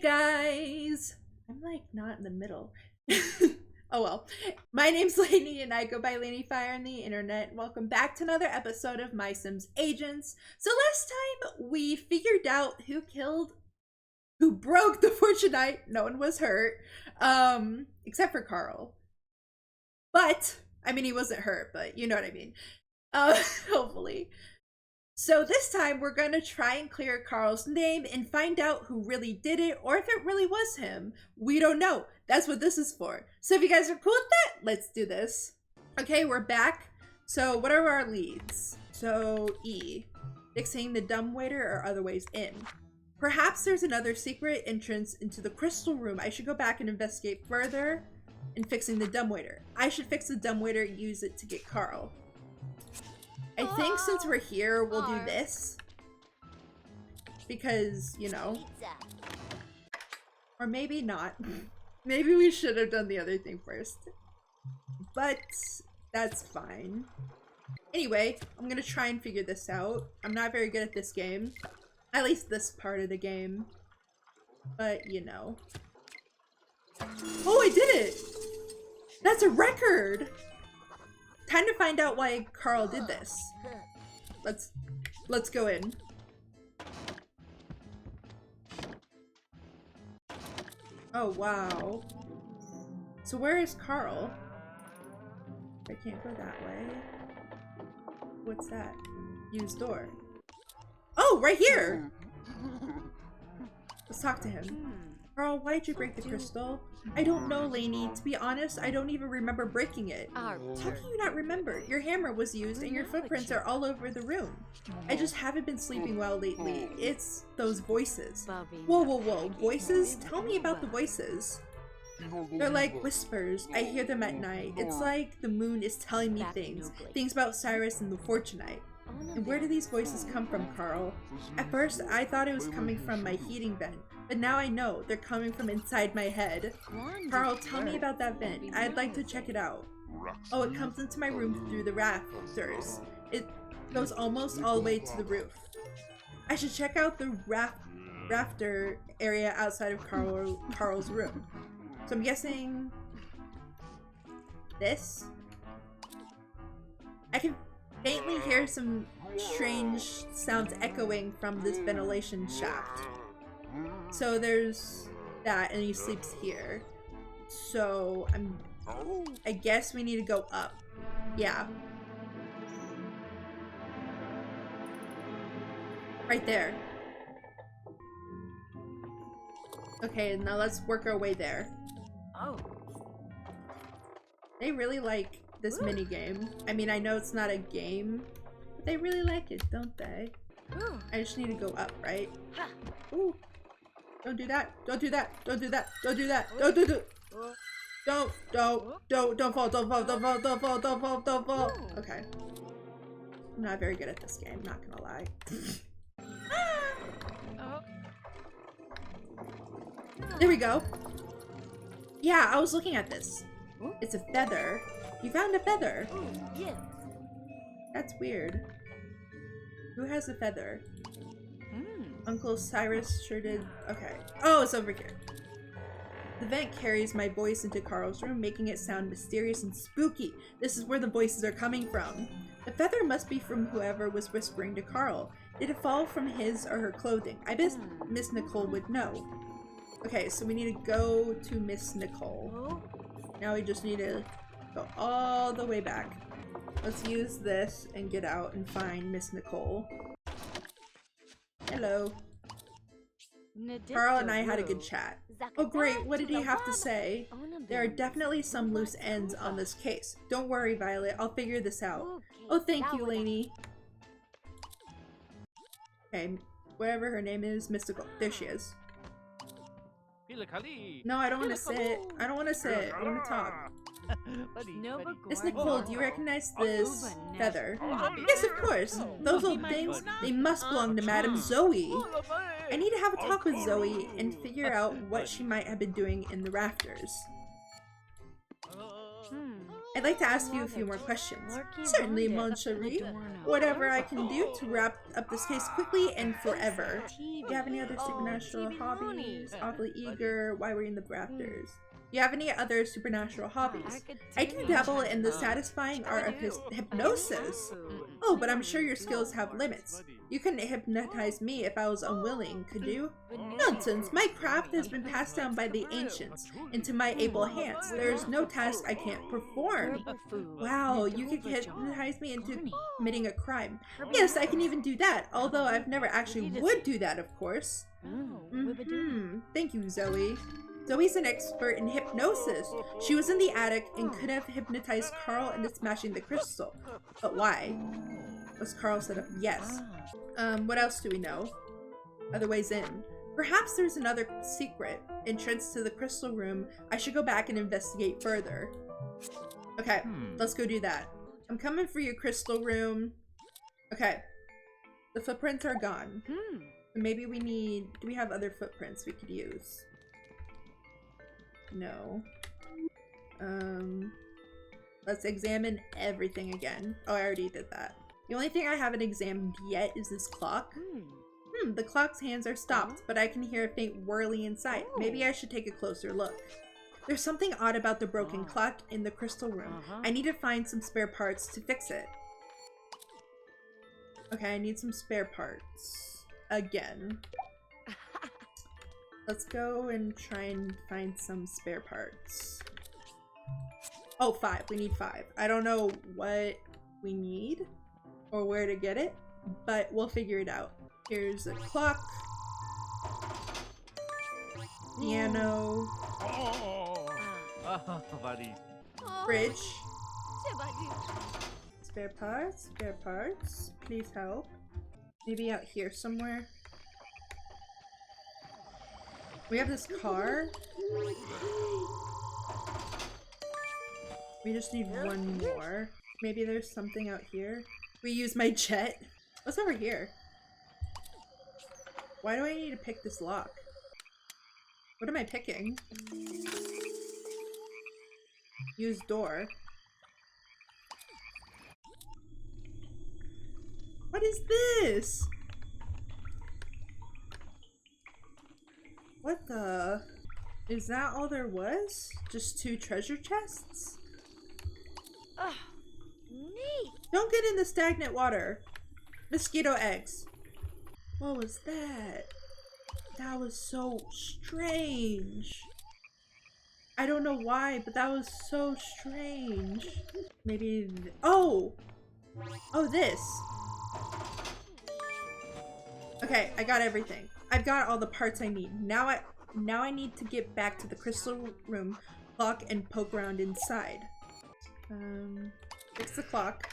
guys! I'm like not in the middle. Oh well. My name's Lainey and I go by Lainey Fire on the internet. Welcome back to another episode of My Sims Agents. So last time we figured out who broke the Fortunite. No one was hurt. Except for Carl. But, I mean he wasn't hurt, but you know what I mean. Hopefully. So this time we're going to try and clear Carl's name and find out who really did it, or if it really was him. We don't know. That's what this is for. So if you guys are cool with that, let's do this. Okay, we're back. So what are our leads? So E, fixing the dumbwaiter or other ways in. Perhaps there's another secret entrance into the crystal room. I should go back and investigate further. And fixing the dumbwaiter. I should fix the dumbwaiter and use it to get Carl. I think since we're here, we'll do this. Because, you know. Or maybe not. Maybe we should have done the other thing first. But that's fine. Anyway, I'm gonna try and figure this out. I'm not very good at this game. At least this part of the game. But, you know. Oh, I did it! That's a record! Time to find out why Carl did this. Let's go in. Oh wow. So where is Carl? I can't go that way. What's that? Use door. Oh, right here! Let's talk to him. Carl, why did you break the crystal? I don't know, Lainey. To be honest, I don't even remember breaking it. How can you not remember? Your hammer was used and your footprints are all over the room. I just haven't been sleeping well lately. It's those voices. Whoa, whoa, whoa. Voices? Tell me about the voices. They're like whispers. I hear them at night. It's like the moon is telling me things. Things about Cyrus and the Fortunite. And where do these voices come from, Carl? At first, I thought it was coming from my heating vent. But now I know they're coming from inside my head. Carl, tell me about that vent. I'd like to check it out. Oh, it comes into my room through the rafters. It goes almost all the way to the roof. I should check out the rafter area outside of Carl's room. So I'm guessing this? I can faintly hear some strange sounds echoing from this ventilation shaft. So there's that, and he sleeps here. So I guess we need to go up. Yeah. Right there. Okay, now let's work our way there. Oh. They really like this mini game. I mean, I know it's not a game, but they really like it, don't they? I just need to go up, right? Ooh. Don't do that. Don't do that. Don't do that. Don't do that. Don't do that. Don't fall. Don't fall. Don't fall. Don't fall. Don't fall. Don't fall. Okay. I'm not very good at this game, not gonna lie. There we go. Yeah, I was looking at this. It's a feather. You found a feather. Yeah. That's weird. Who has a feather? Uncle Cyrus sure did. Okay. Oh, it's over here. The vent carries my voice into Carl's room, making it sound mysterious and spooky. This is where the voices are coming from. The feather must be from whoever was whispering to Carl. Did it fall from his or her clothing? I bet Miss Nicole would know. Okay, so we need to go to Miss Nicole. Now we just need to go all the way back. Let's use this and get out and find Miss Nicole. Hello. Carl and I had a good chat. Oh great, what did he have to say? There are definitely some loose ends on this case. Don't worry, Violet, I'll figure this out. Oh, thank you, Lainey. Okay, whatever her name is, Mystical. There she is. No, I don't want to sit. I don't want to sit. I want to talk. Miss Nicole, do you recognize this feather? Yes, of course. Those old things, they must belong to Madame Zoe. I need to have a talk with Zoe and figure out what she might have been doing in the rafters. I'd like to ask you a few more questions. Certainly, Mon Cherie. Whatever I can do to wrap up this case quickly and forever. Do you have any other supernatural hobbies? Awfully eager. Why were you in the rafters? Do you have any other supernatural hobbies? I do dabble in the satisfying art of hypnosis. Oh, but I'm sure your skills have limits. You couldn't hypnotize me if I was unwilling, could you? Nonsense! My craft has been passed down by the ancients into my able hands. There is no task I can't perform. Wow, you can hypnotize me into committing a crime. Yes, I can even do that, although I've never actually would do that, of course. Thank you, Zoe. Zoe's an expert in hypnosis. She was in the attic and could have hypnotized Carl into smashing the crystal. But why? Was Carl set up? Yes. What else do we know? Other ways in. Perhaps there's another secret entrance to the crystal room. I should go back and investigate further. Okay, let's go do that. I'm coming for you, crystal room. Okay. The footprints are gone. Maybe we need... Do we have other footprints we could use? No. Let's examine everything again. Oh, I already did that. The only thing I haven't examined yet is this clock. The clock's hands are stopped, but I can hear a faint whirling inside. Maybe I should take a closer look. There's something odd about the broken clock in the crystal room. I need to find some spare parts to fix it. Okay, I need some spare parts. Again. Let's go and try and find some spare parts. Oh, 5. We need 5. I don't know what we need or where to get it, but we'll figure it out. Here's a clock. Piano. Fridge. Spare parts. Spare parts. Please help. Maybe out here somewhere. We have this car. We just need one more. Maybe there's something out here. We use my jet. What's over here? Why do I need to pick this lock? What am I picking? Use door. What is this? What the? Is that all there was? Just 2 treasure chests? Neat. Don't get in the stagnant water. Mosquito eggs. What was that? That was so strange. I don't know why, but that was so strange. Maybe... Oh! Oh, this. Okay, I got everything. I've got all the parts I need. Now I need to get back to the crystal room clock and poke around inside. Fix the clock.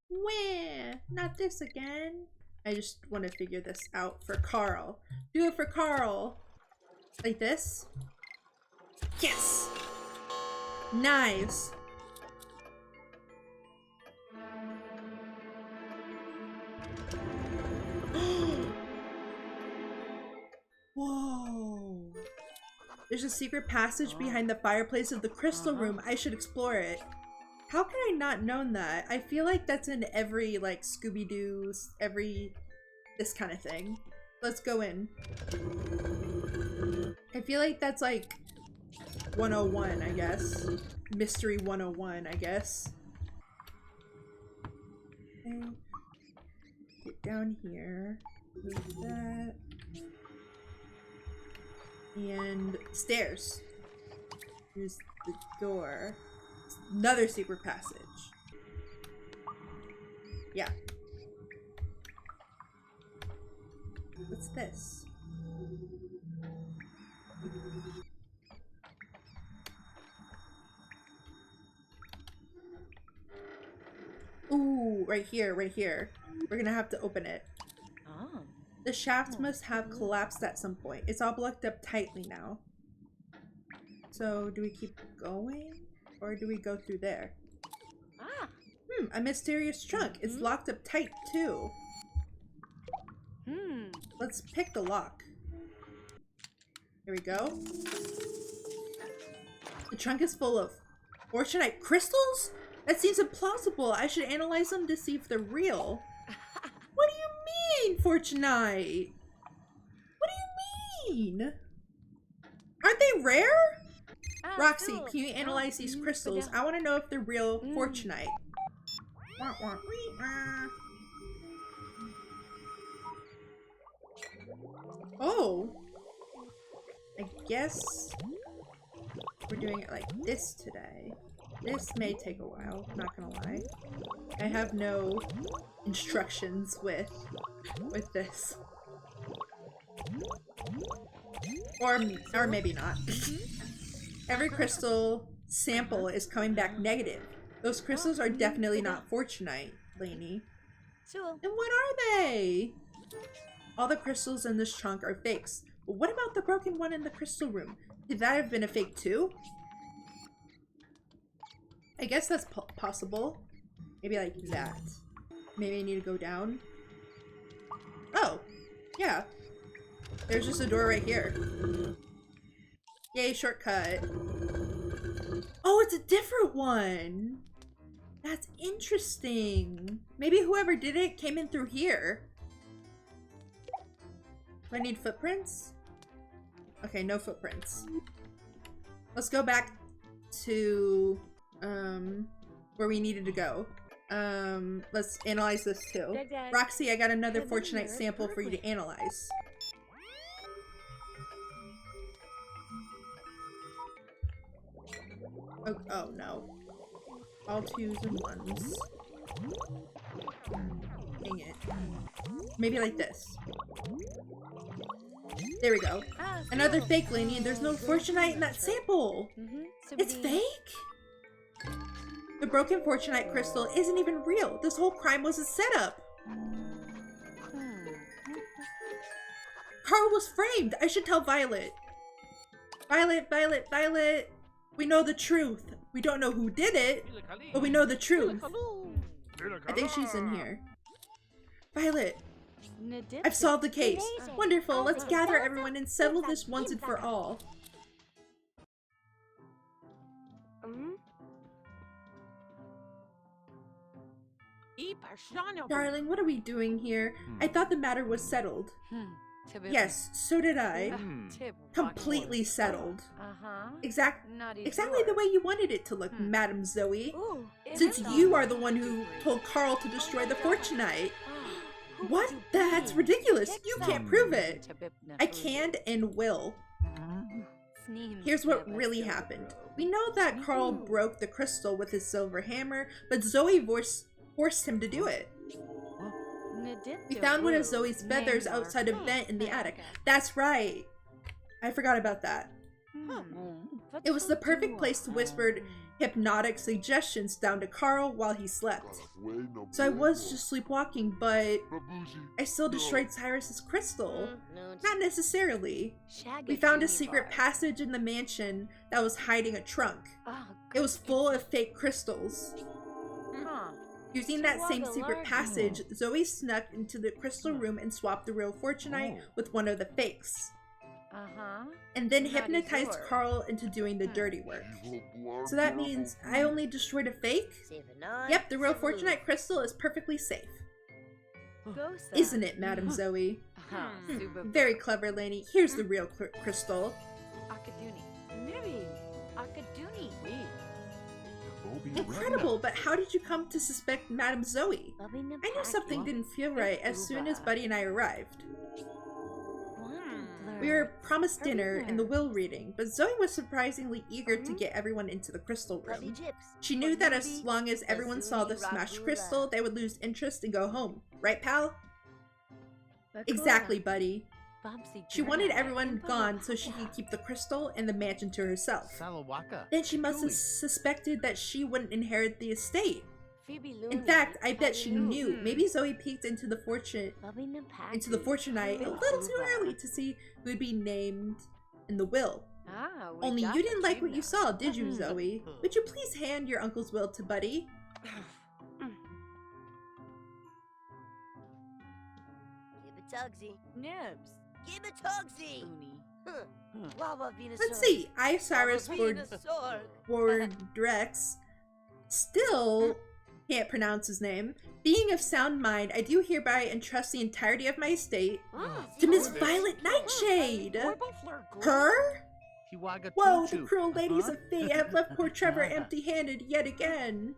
Where? Not this again. I just want to figure this out for Carl. Do it for Carl. Like this. Yes! Knives. Whoa. There's a secret passage behind the fireplace of the crystal room. I should explore it. How can I not known that? I feel like that's in every, like, Scooby-Doo, this kind of thing. Let's go in. I feel like that's, like, 101, I guess. Mystery 101, I guess. Okay. Get down here. Move that. And stairs. Here's the door. Another secret passage. Yeah. What's this? Ooh, right here, right here. We're gonna have to open it. Oh. The shaft must have collapsed at some point. It's all blocked up tightly now. So, do we keep going? Or do we go through there? Ah. A mysterious trunk. It's locked up tight, too. Let's pick the lock. Here we go. The trunk is full of Fortunite crystals? That seems implausible. I should analyze them to see if they're real. What do you mean, Fortunite? What do you mean? Aren't they rare? Roxy, can you analyze these crystals? I want to know if they're real Fortunite. Oh. I guess we're doing it like this today. This may take a while, not gonna lie. I have no instructions with this. Or maybe not. Every crystal sample is coming back negative. Those crystals are definitely not Fortunite, Lainey. And what are they? All the crystals in this trunk are fakes. But what about the broken one in the crystal room? Could that have been a fake too? I guess that's possible. Maybe like that. Maybe I need to go down. Oh, yeah. There's just a door right here. Yay, shortcut. Oh, it's a different one. That's interesting. Maybe whoever did it came in through here. Do I need footprints? Okay, no footprints. Let's go back to where we needed to go. Let's analyze this too. Roxy, I got another Fortunite sample for you to analyze. Oh no. All 2s and 1s. Dang it. Maybe like this. There we go. Another fake, Lainey, and there's no Fortunite in that sample! It's fake? The broken Fortunite crystal isn't even real. This whole crime was a setup. Carl was framed! I should tell Violet. Violet, Violet, Violet! We know the truth. We don't know who did it, but we know the truth. I think she's in here. Violet, I've solved the case. Wonderful, let's gather everyone and settle this once and for all. Darling, what are we doing here? I thought the matter was settled. Yes, so did I. Completely settled. Exactly the way you wanted it to look, Madam Zoe. Since you are the one who told Carl to destroy the Fortunite. What? That's ridiculous. You can't prove it. I can and will. Here's what really happened. We know that Carl broke the crystal with his silver hammer, but Zoe forced him to do it. We found one of Zoe's feathers outside a vent in the attic. That's right. I forgot about that. It was the perfect place to whisper hypnotic suggestions down to Carl while he slept. So I was just sleepwalking, but I still destroyed Cyrus's crystal. Not necessarily. We found a secret passage in the mansion that was hiding a trunk. It was full of fake crystals. Using that same secret passage, Zoe snuck into the crystal room and swapped the real Fortunite with one of the fakes. And then hypnotized Carl into doing the dirty work. So that means I only destroyed a fake? Yep, the real Fortunite crystal is perfectly safe. Isn't it, Madam Zoe? Very clever, Lainey. Here's the real crystal. Incredible, but how did you come to suspect Madame Zoe? I knew something didn't feel right as soon as Buddy and I arrived. We were promised dinner and the will reading, but Zoe was surprisingly eager to get everyone into the crystal room. She knew that as long as everyone saw the smashed crystal, they would lose interest and go home. Right, pal? Exactly, Buddy. She wanted everyone gone so she could keep the crystal and the mansion to herself. Then she must have suspected that she wouldn't inherit the estate. In fact, I bet she knew. Maybe Zoe peeked into the Fortunite a little too early to see who would be named in the will. Only you didn't like what you saw, did you, Zoe? Would you please hand your uncle's will to Buddy? Give it Tugsy. Nibs. Give it Tugsy. Let's see. I, Cyrus Bordrex, still can't pronounce his name. Being of sound mind, I do hereby entrust the entirety of my estate to Miss Violet Nightshade. Her? Whoa, the cruel ladies of fate have left poor Trevor empty-handed yet again.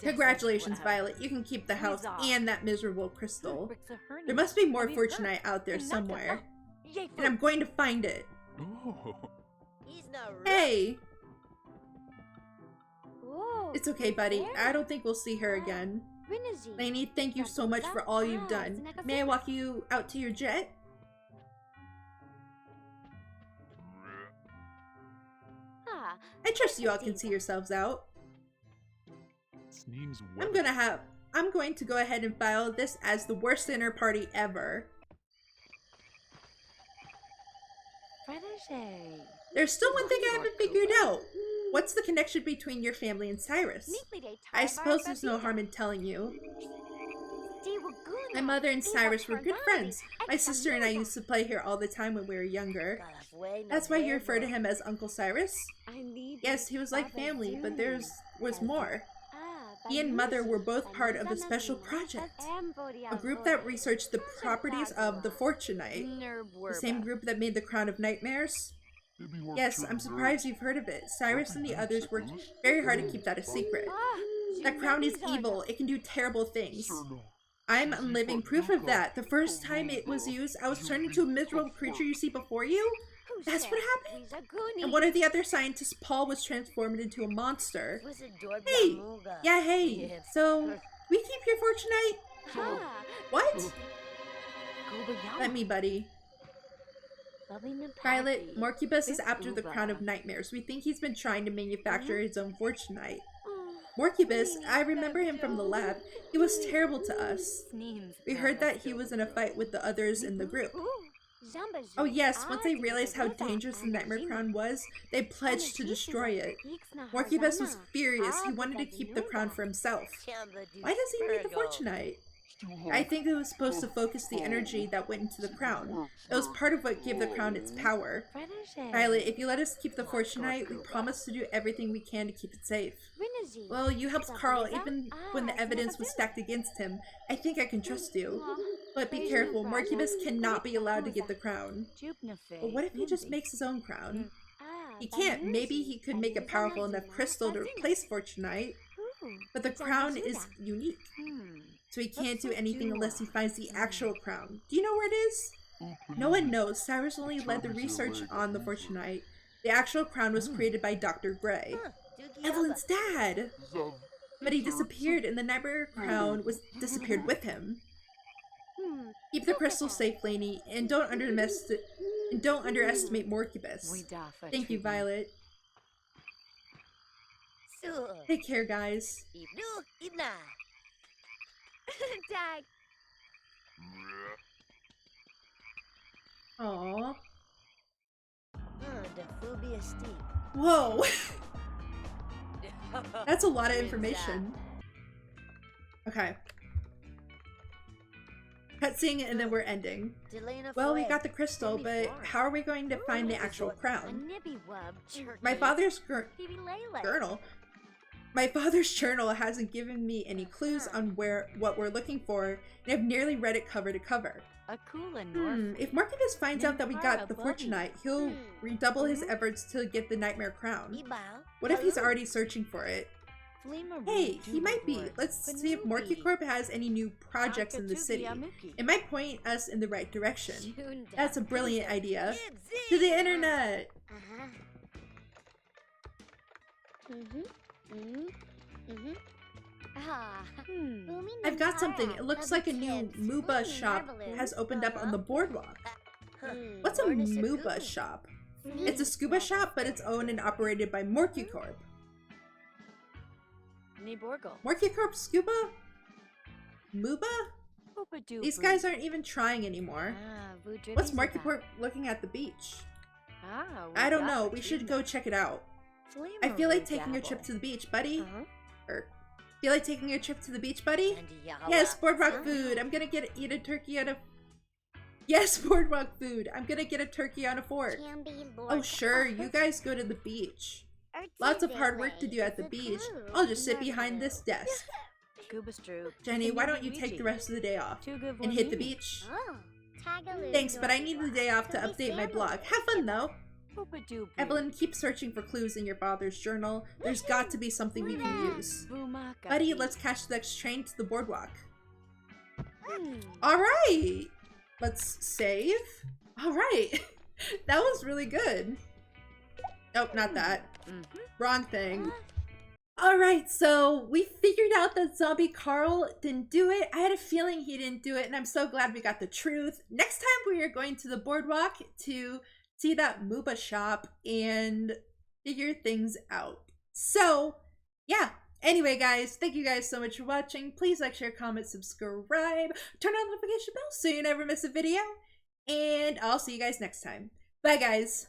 Congratulations, Violet. You can keep the house and that miserable crystal. There must be more Fortunite out there somewhere. And I'm going to find it. Hey! It's okay, buddy. I don't think we'll see her again. Lainey, thank you so much for all you've done. May I walk you out to your jet? I trust you all can see yourselves out. I'm going to go ahead and file this as the worst dinner party ever. There's still one thing I haven't figured out. What's the connection between your family and Cyrus? I suppose there's no harm in telling you. My mother and Cyrus were good friends. My sister and I used to play here all the time when we were younger. That's why you refer to him as Uncle Cyrus? Yes, he was like family, but there was more. He and Mother were both part of a special project. A group that researched the properties of the Fortunite. The same group that made the Crown of Nightmares? Yes, I'm surprised you've heard of it. Cyrus and the others worked very hard to keep that a secret. That crown is evil. It can do terrible things. I'm living proof of that. The first time it was used, I was turned into a miserable creature you see before you. That's what happened? And one of the other scientists, Paul, was transformed into a monster. Hey! Yeah, hey. So, we keep your Fortunite? What? Let me, buddy. Violet, Morcubus is after the Crown of Nightmares. We think he's been trying to manufacture his own Fortunite. Morcubus, I remember him from the lab. He was terrible to us. We heard that he was in a fight with the others in the group. Oh yes, once they realized how dangerous the Nightmare Crown was, they pledged to destroy it. Morcubus was furious. He wanted to keep the crown for himself. Why does he need the Fortunite? I think it was supposed to focus the energy that went into the crown. It was part of what gave the crown its power. Violet, if you let us keep the Fortunite, we promise to do everything we can to keep it safe. Well, you helped Carl even when the evidence was stacked against him. I think I can trust you. But be careful, Morcubus cannot be allowed to get the crown. But what if he just makes his own crown? He can't. Maybe he could make a powerful enough crystal to replace Fortunite. But the crown is unique. So he can't do anything unless he finds the actual crown. Do you know where it is? No one knows. Cyrus only led the research on the Fortunite. The actual crown was created by Dr. Gray, Evelyn's dad. But he disappeared and the Nightmare Crown disappeared with him. Keep the crystal safe, Lainey, and don't underestimate Morcubus. Thank you, Violet. Take care, guys. Aww. Whoa! That's a lot of information. Okay. Cutscene and then we're ending. Well, we got the crystal, but how are we going to find the actual crown? My father's journal. My father's journal hasn't given me any clues on what we're looking for, and I've nearly read it cover to cover. If Morcubus finds out that we got the Fortunite, he'll redouble his efforts to get the Nightmare Crown. What if he's already searching for it? Hey, he might be. Let's see if Morcucorp has any new projects in the city. It might point us in the right direction. That's a brilliant idea. To the internet! I've got something. It looks like a new MUBA shop has opened up on the boardwalk. What's a MUBA shop? It's a scuba shop, but it's owned and operated by Morcucorp. Morcucorp Scuba? MUBA? These guys aren't even trying anymore. What's Morcucorp looking at the beach? I don't know. We should go check it out. I feel like taking a trip to the beach, buddy. Feel like taking a trip to the beach, buddy? Yes, boardwalk food. I'm gonna eat a turkey out of Yes, boardwalk food. I'm gonna get a turkey on a fork. Oh, sure. You guys go to the beach. Lots of hard work to do at the beach. I'll just sit behind this desk. Jenny, why don't you take the rest of the day off and hit the beach? Thanks, but I need the day off to update my blog. Have fun, though. Evelyn, keep searching for clues in your father's journal. There's got to be something we can use. Buddy, let's catch the next train to the boardwalk. Alright! Let's save. Alright. That was really good. Oh, not that. Wrong thing. Alright, so we figured out that Zombie Carl didn't do it. I had a feeling he didn't do it, and I'm so glad we got the truth. Next time we are going to the boardwalk to see that Mooba shop and figure things out. So, yeah. Anyway, guys, thank you guys so much for watching. Please like, share, comment, subscribe, turn on the notification bell so you never miss a video. And I'll see you guys next time. Bye, guys.